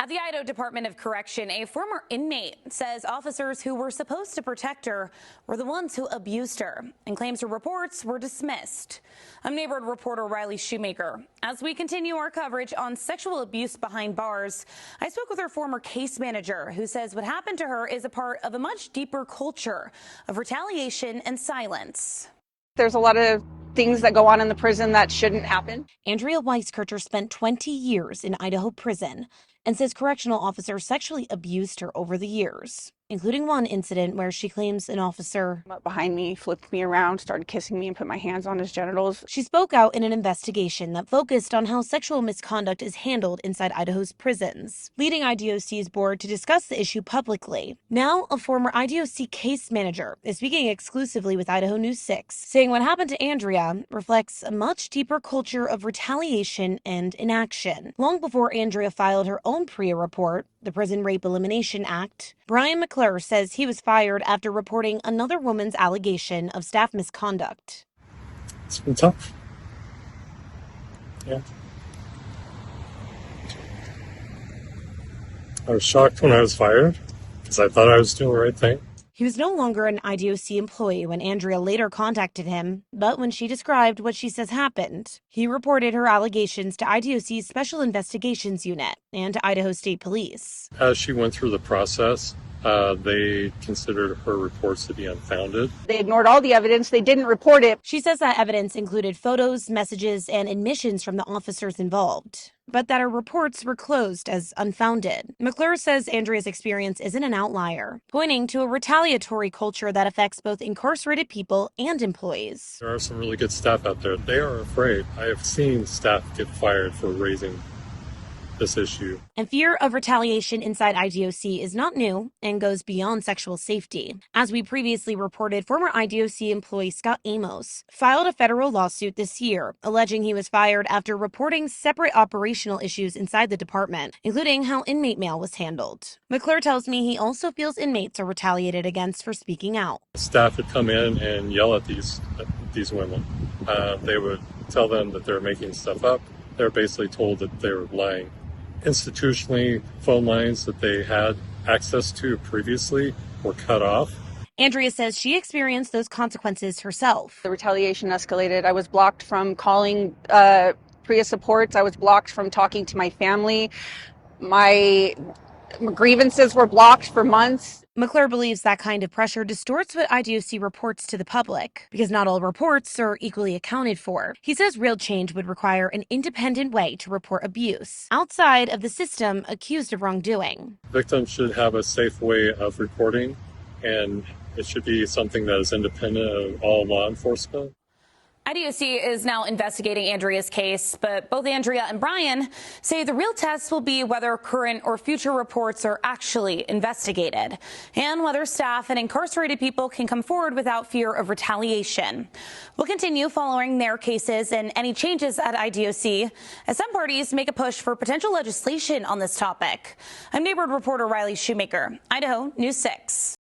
At the Idaho Department of Correction, a former inmate says officers who were supposed to protect her were the ones who abused her and claims her reports were dismissed. I'm neighborhood reporter Riley Shoemaker. As we continue our coverage on sexual abuse behind bars, I spoke with her former case manager who says what happened to her is a part of a much deeper culture of retaliation and silence. There's a lot of things that go on in the prison that shouldn't happen. Andrea Weiskircher spent 20 years in Idaho prison and says correctional officers sexually abused her over the years, including one incident where she claims an officer Up behind me, flipped me around, started kissing me and put my hands on his genitals. She spoke out in an investigation that focused on how sexual misconduct is handled inside Idaho's prisons, leading IDOC's board to discuss the issue publicly. Now, a former IDOC case manager is speaking exclusively with Idaho News 6, saying what happened to Andrea reflects a much deeper culture of retaliation and inaction. Long before Andrea filed her own PREA report, the Prison Rape Elimination Act, Brian McClure says he was fired after reporting another woman's allegation of staff misconduct. It's been tough. Yeah. I was shocked when I was fired because I thought I was doing the right thing. He was no longer an IDOC employee when Andrea later contacted him, but when she described what she says happened, he reported her allegations to IDOC's Special Investigations Unit and to Idaho State Police. As she went through the process, they considered her reports to be unfounded. They ignored all the evidence. They didn't report it. She says that evidence included photos, messages, and admissions from the officers involved, but that her reports were closed as unfounded. McClure says Andrea's experience isn't an outlier, pointing to a retaliatory culture that affects both incarcerated people and employees. There are some really good staff out there. They are afraid. I have seen staff get fired for raising this issue. And fear of retaliation inside IDOC is not new and goes beyond sexual safety. As we previously reported, former IDOC employee Scott Amos filed a federal lawsuit this year, alleging he was fired after reporting separate operational issues inside the department, including how inmate mail was handled. McClure tells me he also feels inmates are retaliated against for speaking out. Staff would come in and yell at these women. They would tell them that they're making stuff up. They're basically told that they're lying. Institutionally, phone lines that they had access to previously were cut off. Andrea says she experienced those consequences herself. The retaliation escalated. I was blocked from calling PREA supports. I was blocked from talking to my family. My grievances were blocked for months. McClure believes that kind of pressure distorts what IDOC reports to the public, because not all reports are equally accounted for. He says real change would require an independent way to report abuse outside of the system accused of wrongdoing. Victims should have a safe way of reporting, and it should be something that is independent of all law enforcement. IDOC is now investigating Andrea's case, but both Andrea and Brian say the real test will be whether current or future reports are actually investigated and whether staff and incarcerated people can come forward without fear of retaliation. We'll continue following their cases and any changes at IDOC as some parties make a push for potential legislation on this topic. I'm neighborhood reporter Riley Shoemaker, Idaho News 6.